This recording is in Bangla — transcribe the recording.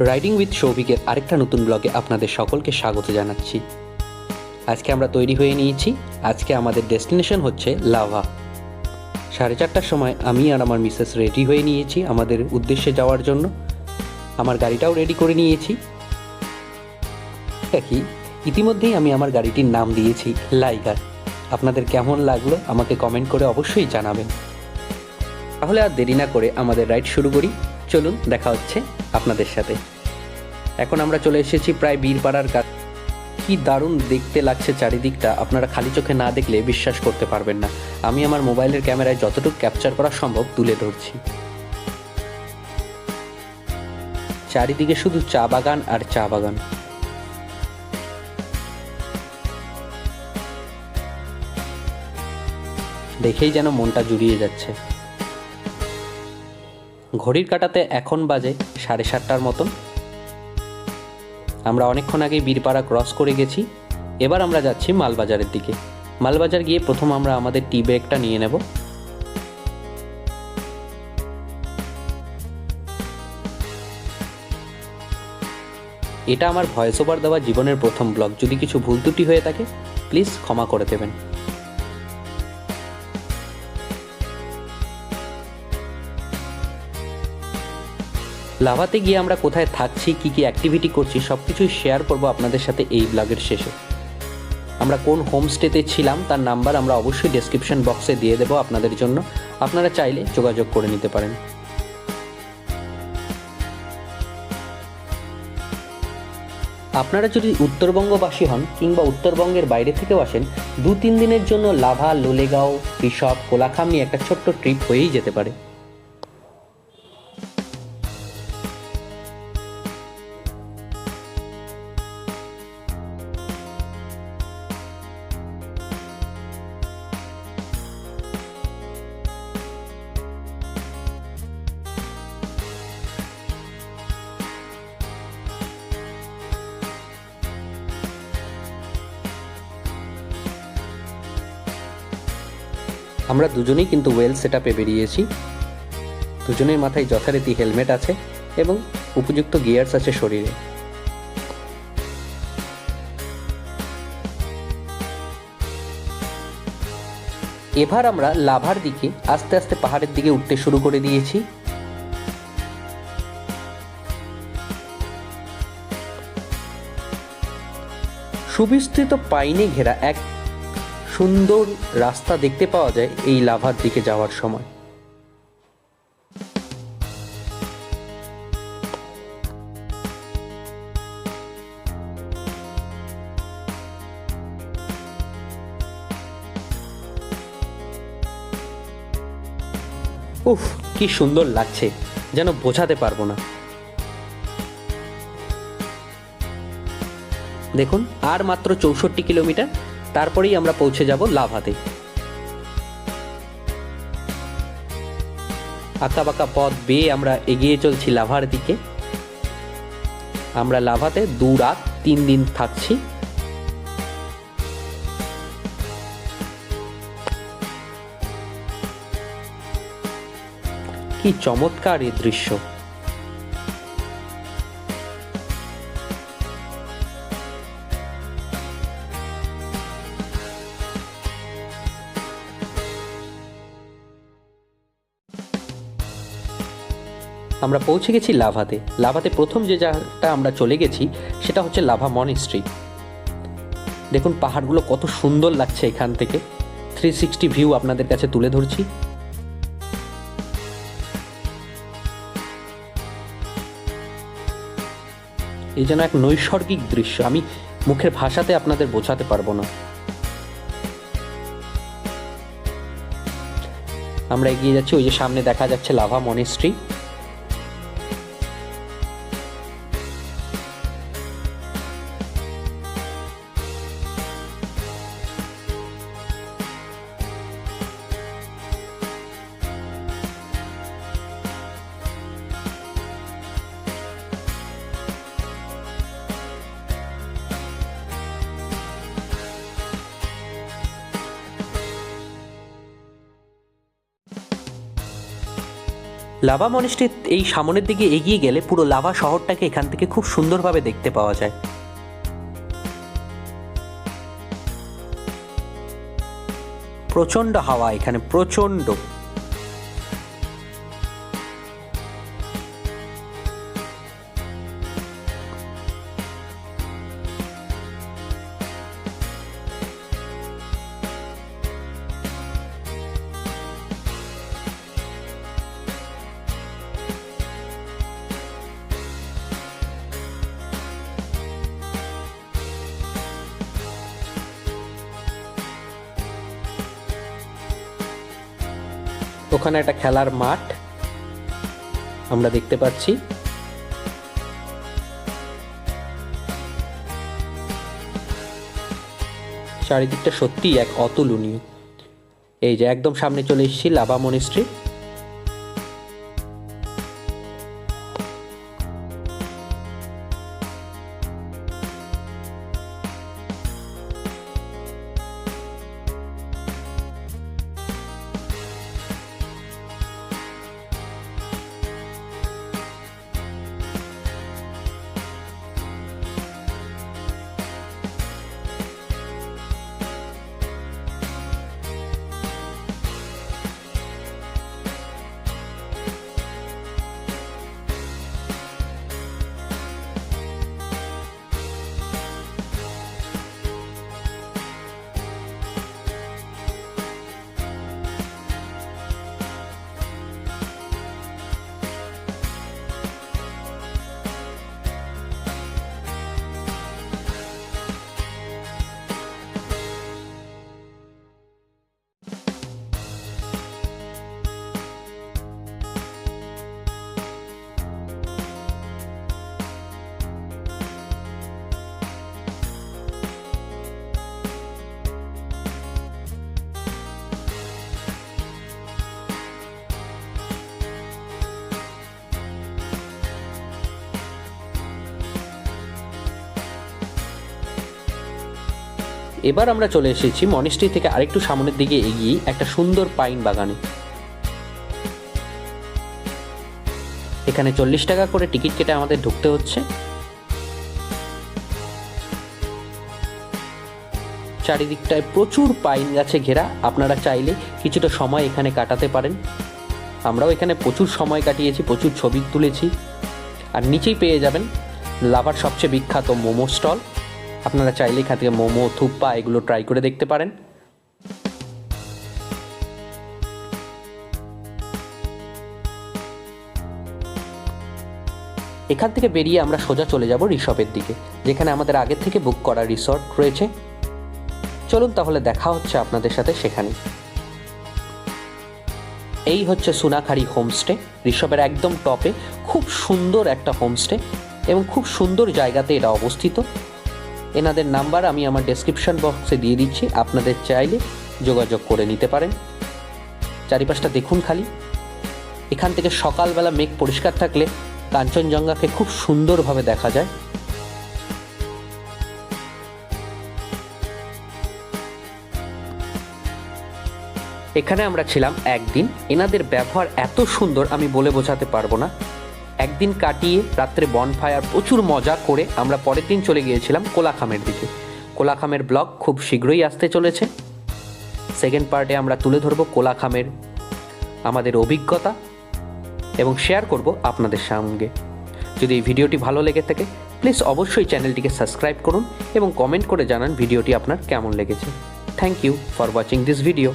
রাইডিং উইথ সৌভিকের আরেকটা নতুন ব্লগে আপনাদের সকলকে স্বাগত জানাচ্ছি। আজকে আমরা তৈরি হয়ে নিয়েছি। আজকে আমাদের ডেস্টিনেশন হচ্ছে লাভা। 4:30টার সময় আমি আর আমার মিসেস রেডি হয়ে নিয়েছি আমাদের উদ্দেশ্যে যাওয়ার জন্য। আমার গাড়িটাও রেডি করে নিয়েছি। কি ইতিমধ্যেই আমি আমার গাড়িটির নাম দিয়েছি লাইগার। আপনাদের কেমন লাগলো আমাকে কমেন্ট করে অবশ্যই জানাবেন। তাহলে আর দেরি না করে আমাদের রাইড শুরু করি। চলুন, দেখা হচ্ছে আপনাদের সাথে। এখন আমরা চলে এসেছি প্রায় বীরপাড়ার কাছে। কি দারুণ দেখতে লাগছে চারিদিকটা, আপনারা খালি চোখে না দেখলে বিশ্বাস করতে পারবেন না। আমি আমার মোবাইলের ক্যামেরায় যতটুকু ক্যাপচার করা সম্ভব তুলে ধরছি। চারিদিকে শুধু চা বাগান আর চা বাগান। দেখেই যেন মনটা জুড়িয়ে যাচ্ছে। ঘড়ির কাঁটাতে এখন বাজে 7:30টার মতন। আমরা অনেকক্ষণ আগেই বীরপাড়া ক্রস করে গেছি। এবার আমরা যাচ্ছি মালবাজারের দিকে। মালবাজার গিয়ে প্রথম আমরা আমাদের টি ব্রেকটা নিয়ে নেব। এটা আমার ভয়েস ওভার দেওয়া জীবনের প্রথম ব্লগ। যদি কিছু ভুল ত্রুটি হয়ে থাকে প্লিজ ক্ষমা করে দেবেন। লাভাতে গিয়ে আমরা কোথায় থাকছি, কি কি অ্যাক্টিভিটি করছি সব কিছুই শেয়ার করবো আপনাদের সাথে এই ব্লগের শেষে। আমরা কোন হোমস্টেতে ছিলাম তার নাম্বার আমরা অবশ্যই ডেসক্রিপশন বক্সে দিয়ে দেবো আপনাদের জন্য। আপনারা চাইলে যোগাযোগ করে নিতে পারেন। আপনারা যদি উত্তরবঙ্গবাসী হন কিংবা উত্তরবঙ্গের বাইরে থেকেও আসেন, 2-3 দিনের জন্য লাভা, লোলেগাঁও, ঋষভ, কোলাখাম নিয়ে একটা ছোট্ট ট্রিপ হয়েই যেতে পারে। আমরা দুজনেই কিন্তু ওয়েল সেট আপে বেরিয়েছি। দুজনের মাথায় যথারীতি হেলমেট আছে এবং উপযুক্ত গিয়ার্স আছে শরীরে। এবার আমরা লাভার দিকে আস্তে আস্তে পাহাড়ের দিকে উঠতে শুরু করে দিয়েছি। সুবিস্তৃত পাইনে ঘেরা এক সুন্দর রাস্তা দেখতে পাওয়া যায় এই লাভার দিকে যাওয়ার সময়। উফ, কি সুন্দর লাগছে, যেন বোঝাতে পারবো না। দেখুন, আর মাত্র 64 কিলোমিটার, তারপরেই আমরা পৌঁছে যাব লাভাতে। আঁকাবাঁকা পথ বেয়ে আমরা এগিয়ে চলছি লাভার দিকে। আমরা লাভাতে 2 রাত 3 দিন থাকছি। কি চমৎকার এই দৃশ্য! আমরা পৌঁছে গেছি লাভাতে। লাভাতে প্রথম যে জায়গাটা আমরা চলে গেছি সেটা হচ্ছে লাভা মনেস্ট্রি। দেখুন পাহাড়গুলো কত সুন্দর লাগছে এখান থেকে। 360 ভিউ আপনাদের কাছে তুলে ধরছি। এই যেন এক নৈসর্গিক দৃশ্য, আমি মুখের ভাষাতে আপনাদের বোঝাতে পারবো না। আমরা এগিয়ে যাচ্ছি। ওই যে সামনে দেখা যাচ্ছে লাভা মনেস্ট্রি। লাভা মনেস্ট্রি এই সামনের দিকে এগিয়ে গেলে পুরো লাভা শহরটাকে এখান থেকে খুব সুন্দরভাবে দেখতে পাওয়া যায়। প্রচণ্ড হাওয়া এখানে, প্রচণ্ড। ওখানে একটা খেলার মাঠ আমরা দেখতে পাচ্ছি। চারিদিকটা সত্যিই এক অতুলনীয়। এই যে একদম সামনে চলে এসেছি লাভা মনেস্ট্রি। এবার আমরা চলে এসেছি মনেস্ট্রি থেকে আরেকটু সামনের দিকে এগিয়ে একটা সুন্দর পাইন বাগানে। এখানে 40 টাকা করে টিকিট কেটে আমাদের ঢুকতে হচ্ছে। চারিদিকটায় প্রচুর পাইন গাছে ঘেরা। আপনারা চাইলে কিছুটা সময় এখানে কাটাতে পারেন। আমরাও এখানে প্রচুর সময় কাটিয়েছি, প্রচুর ছবি তুলেছি। আর নিচেই পেয়ে যাবেন লাভার সবচেয়ে বিখ্যাত মোমো স্টল। আপনারা চাইলে এখান থেকে মোমো, থুপ্পা এগুলো ট্রাই করে দেখতে পারেন। এখান থেকে বেরিয়ে আমরা সোজা চলে যাব রিসর্টের দিকে, যেখানে আমাদের আগের থেকে বুক করা রিসর্ট রয়েছে। চলুন তাহলে দেখা হচ্ছে আপনাদের সাথে সেখানে। এই হচ্ছে সুনাখারি হোমস্টে, রিসর্টের একদম টপে। খুব সুন্দর একটা হোমস্টে এবং খুব সুন্দর জায়গাতে এটা অবস্থিত। এনাদের নাম্বার আমি আমার ডেসক্রিপশন বক্সে দিয়ে দিচ্ছি, আপনাদের চাইলে যোগাযোগ করে নিতে পারেন। চারিপাশটা দেখুন খালি। এখান থেকে সকালবেলা মেঘ পরিষ্কার থাকলে কাঞ্চনজঙ্ঘাকে খুব সুন্দরভাবে দেখা যায়। এখানে আমরা ছিলাম একদিন। এনাদের ব্যবহার এত সুন্দর আমি বলে বোঝাতে পারবো না। একদিন কাটিয়ে রাত্রে বনফায়ার প্রচুর মজা করে আমরা পরের দিন চলে গিয়েছিলাম কোলাখামের দিকে। কোলাখামের ব্লগ খুব শীঘ্রই আসতে চলেছে। সেকেন্ড পার্টে আমরা তুলে ধরবো কোলাখামের আমাদের অভিজ্ঞতা এবং শেয়ার করব আপনাদের সঙ্গে। যদি এই ভিডিওটি ভালো লেগে থাকে প্লিজ অবশ্যই চ্যানেলটিকে সাবস্ক্রাইব করুন এবং কমেন্ট করে জানান ভিডিওটি আপনার কেমন লেগেছে। Thank you for watching this video.